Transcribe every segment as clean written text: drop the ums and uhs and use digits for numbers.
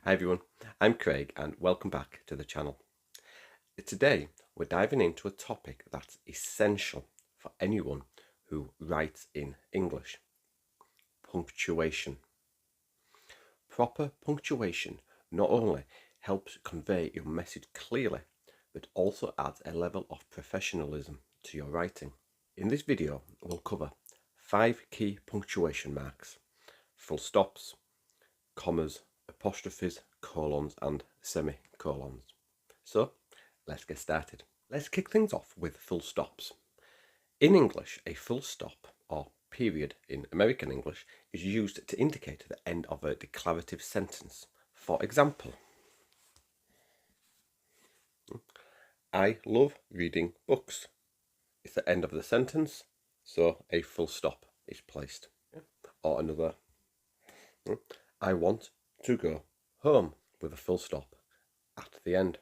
Hi everyone, I'm Craig and welcome back to the channel. Today we're diving into a topic that's essential for anyone who writes in English. Punctuation. Proper punctuation not only helps convey your message clearly, but also adds a level of professionalism to your writing. In this video we'll cover 5 key punctuation marks: full stops, commas, apostrophes, colons and semicolons. So let's get started. Let's kick things off with full stops. In English, a full stop or period in American English is used to indicate the end of a declarative sentence. For example, I love reading books. It's the end of the sentence, so a full stop is placed. Or another, I want to go home, with a full stop at the end.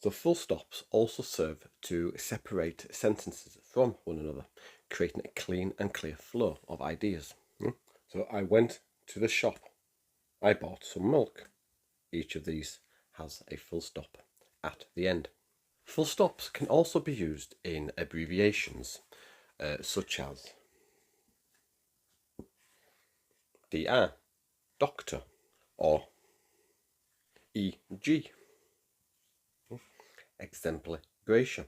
So full stops also serve to separate sentences from one another, creating a clean and clear flow of ideas. So I went to the shop. I bought some milk. Each of these has a full stop at the end. Full stops can also be used in abbreviations, such as DR, doctor, or EG, exemplification.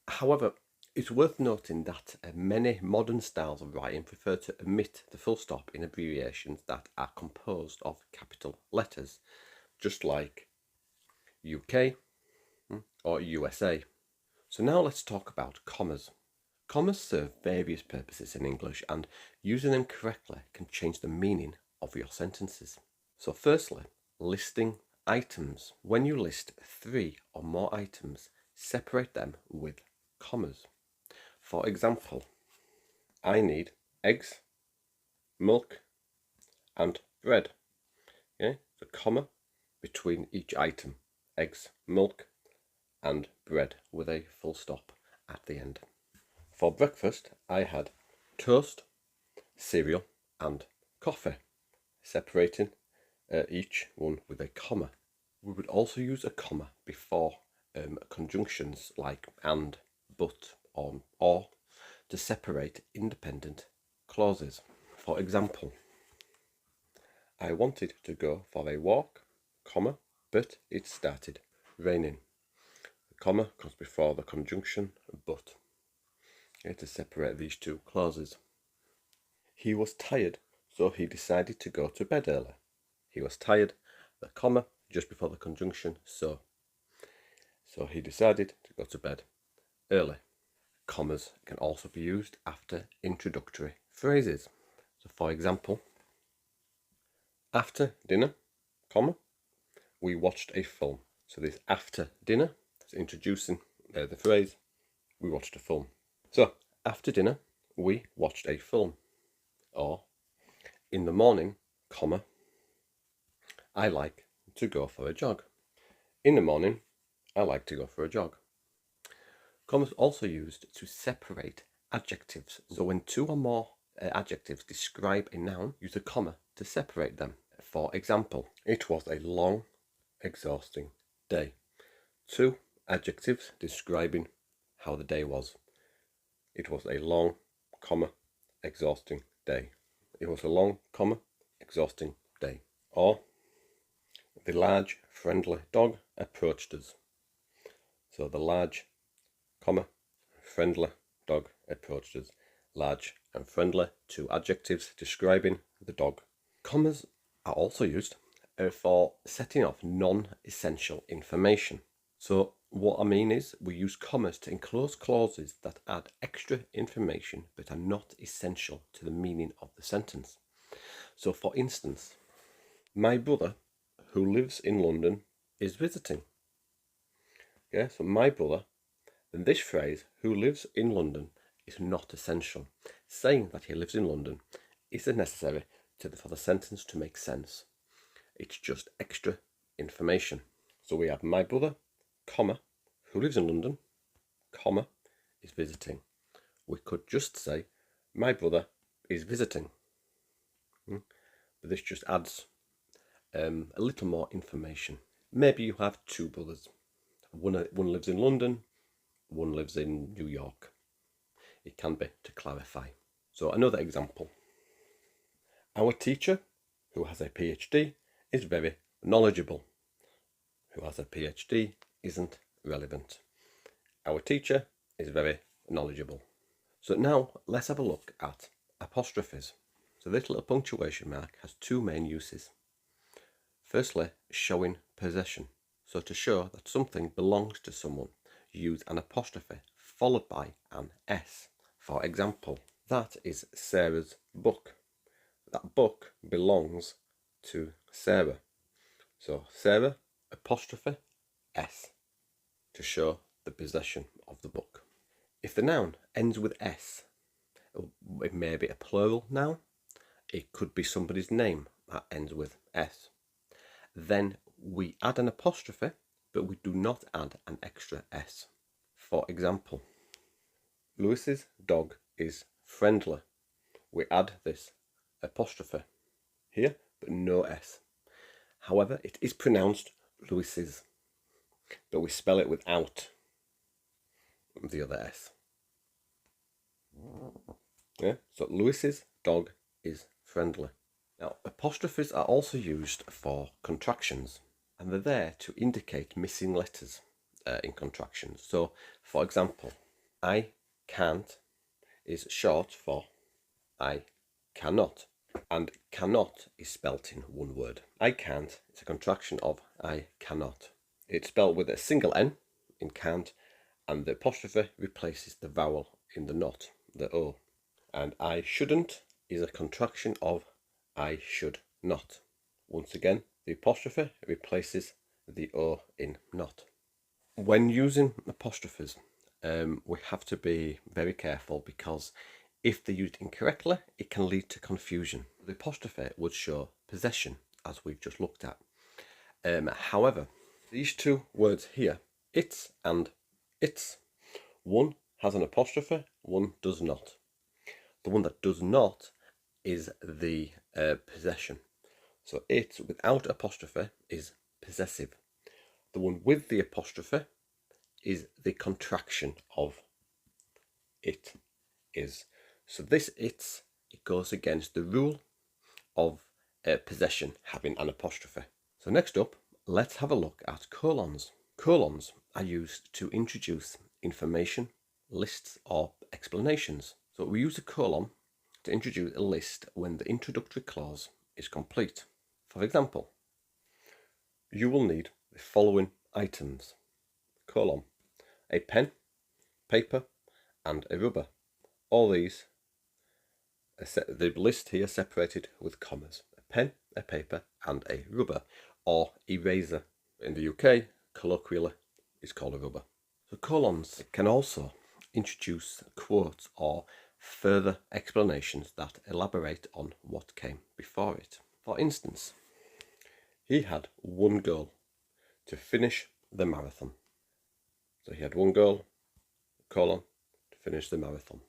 However, it's worth noting that many modern styles of writing prefer to omit the full stop in abbreviations that are composed of capital letters, just like UK or USA. So now let's talk about commas. Commas serve various purposes in English, and using them correctly can change the meaning of your sentences. So firstly, listing items. When you list 3 or more items, separate them with commas. For example, I need eggs, milk, and bread. Okay, the comma between each item: eggs, milk, and bread, with a full stop at the end. For breakfast, I had toast, cereal, and coffee, separating each one with a comma. We would also use a comma before conjunctions like and, but, or to separate independent clauses. For example, I wanted to go for a walk, comma, but it started raining. The comma comes before the conjunction but, to separate these two clauses. He was tired, so he decided to go to bed early. He was tired, the comma just before the conjunction so he decided to go to bed early. Commas can also be used after introductory phrases. So for example, after dinner, comma, we watched a film. So this after dinner is introducing the phrase we watched a film. So after dinner, we watched a film. Or in the morning, comma, I like to go for a jog. In the morning, I like to go for a jog. Commas also used to separate adjectives. So when 2 or more adjectives describe a noun, use a comma to separate them. For example, it was a long, exhausting day. 2 adjectives describing how the day was. It was a long, comma, exhausting day. It was a long, comma, exhausting day. Or the large, friendly dog approached us. So the large, comma, friendly dog approached us. Large and friendly, 2 adjectives describing the dog. Commas are also used for setting off non-essential information. So what I mean is we use commas to enclose clauses that add extra information but are not essential to the meaning of the sentence. So for instance, my brother, who lives in London, is visiting. Okay, so my brother, then this phrase, who lives in London, is not essential. Saying that he lives in London isn't necessary for the sentence to make sense. It's just extra information. So we have my brother, comma, who lives in London, comma, is visiting. We could just say my brother is visiting. But this just adds a little more information. Maybe you have two brothers. One lives in London, one lives in New York. It can be to clarify. So another example. Our teacher, who has a PhD, is very knowledgeable. Who has a PhD isn't relevant. Our teacher is very knowledgeable. So now let's have a look at apostrophes. So this little punctuation mark has two main uses. Firstly, showing possession. So to show that something belongs to someone, use an apostrophe followed by an S. For example, that is Sarah's book. That book belongs to Sarah. So Sarah, apostrophe, S, to show the possession of the book. If the noun ends with S, it may be a plural noun. It could be somebody's name that ends with S. Then we add an apostrophe, but we do not add an extra S. For example, Lewis's dog is friendly. We add this apostrophe here, but no S. However, it is pronounced Lewis's, but we spell it without the other S. Yeah, so Lewis's dog is friendly. Now, apostrophes are also used for contractions, and they're there to indicate missing letters in contractions. So, for example, I can't is short for I cannot, and cannot is spelt in one word. I can't is a contraction of I cannot. It's spelled with a single N in can't, and the apostrophe replaces the vowel in the not, the O. And I shouldn't is a contraction of I should not. Once again, the apostrophe replaces the O in not. When using apostrophes, we have to be very careful, because if they're used incorrectly, it can lead to confusion. The apostrophe would show possession, as we've just looked at. However, these two words here, it's and its, one has an apostrophe, one does not. The one that does not is the possession. So it without apostrophe is possessive. The one with the apostrophe is the contraction of it is. So this it goes against the rule of possession having an apostrophe. So next up, let's have a look at colons. Colons are used to introduce information, lists, or explanations. So we use a colon to introduce a list when the introductory clause is complete. For example, you will need the following items: colon, a pen, paper, and a rubber. All these, the list here separated with commas: a pen, a paper, and a rubber, or eraser. In the UK, colloquially, is called a rubber. So colons can also introduce quotes or further explanations that elaborate on what came before it. For instance, he had one goal: to finish the marathon. So he had one goal, colon, to finish the marathon.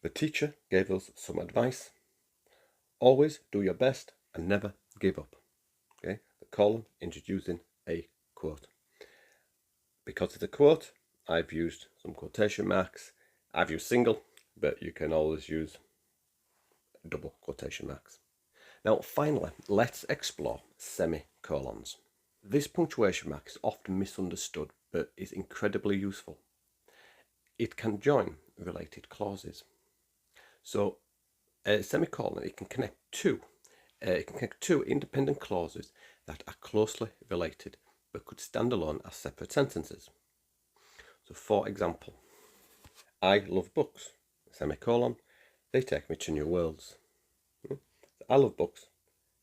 The teacher gave us some advice: always do your best and never give up. Okay, the colon introducing a quote. Because it's a quote, I've used some quotation marks. I've used single, but you can always use double quotation marks. Now, finally, let's explore semicolons. This punctuation mark is often misunderstood, but is incredibly useful. It can join related clauses. So, a semicolon, it can connect two independent clauses that are closely related, but could stand alone as separate sentences. So, for example, I love books, semicolon, they take me to new worlds. I love books,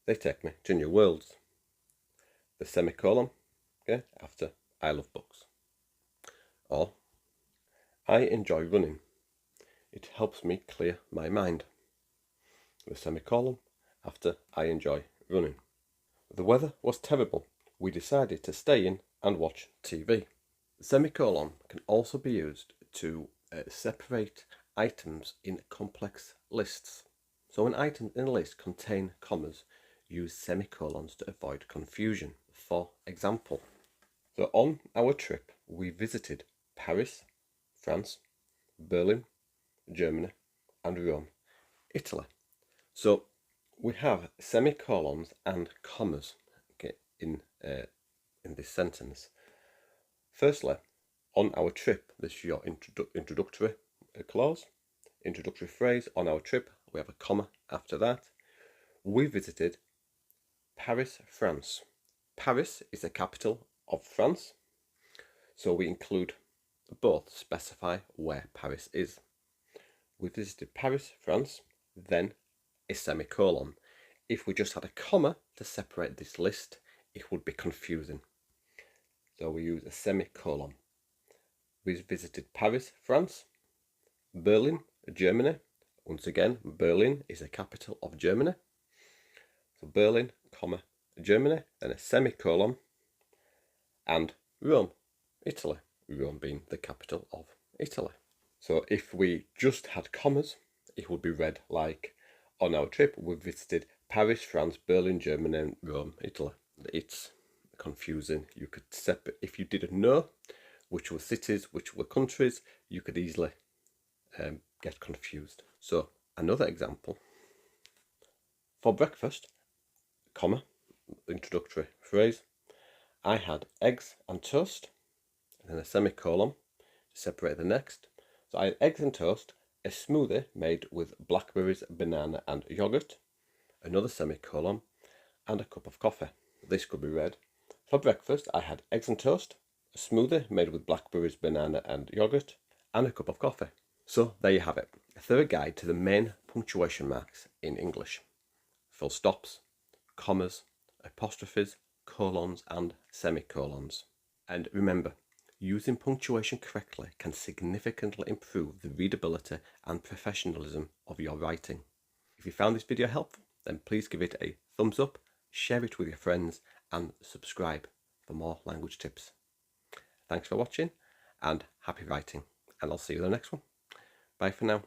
they take me to new worlds. The semicolon, okay, after I love books. Or, I enjoy running, it helps me clear my mind. The semicolon, after I enjoy running. The weather was terrible, we decided to stay in and watch TV. The semicolon can also be used to separate items in complex lists. So when items in a list contain commas, use semicolons to avoid confusion. For example, so on our trip, we visited Paris, France, Berlin, Germany, and Rome, Italy. So we have semicolons and commas, okay, in this sentence. Firstly, on our trip, this is your introductory clause, introductory phrase. On our trip, we have a comma after that. We visited Paris, France. Paris is the capital of France, so we include both, specify where Paris is. We visited Paris, France, then a semicolon. If we just had a comma to separate this list, it would be confusing. So we use a semicolon. We visited Paris, France, Berlin, Germany. Once again, Berlin is the capital of Germany. So Berlin, comma, Germany, then a semicolon, and Rome, Italy. Rome being the capital of Italy. So if we just had commas, it would be read like, on our trip, we visited Paris, France, Berlin, Germany, and Rome, Italy. It's confusing. You could separate, if you didn't know which were cities, which were countries, you could easily get confused. So another example. For breakfast, comma, introductory phrase, I had eggs and toast, and then a semicolon to separate the next. So I had eggs and toast, a smoothie made with blackberries, banana, and yogurt, another semicolon, and a cup of coffee. This could be read, for breakfast, I had eggs and toast, a smoothie made with blackberries, banana, and yogurt, and a cup of coffee. So there you have it, a thorough guide to the main punctuation marks in English. Full stops, commas, apostrophes, colons, and semicolons. And remember, using punctuation correctly can significantly improve the readability and professionalism of your writing. If you found this video helpful, then please give it a thumbs up, share it with your friends, and subscribe for more language tips. Thanks for watching, and happy writing, and I'll see you in the next one. Bye for now.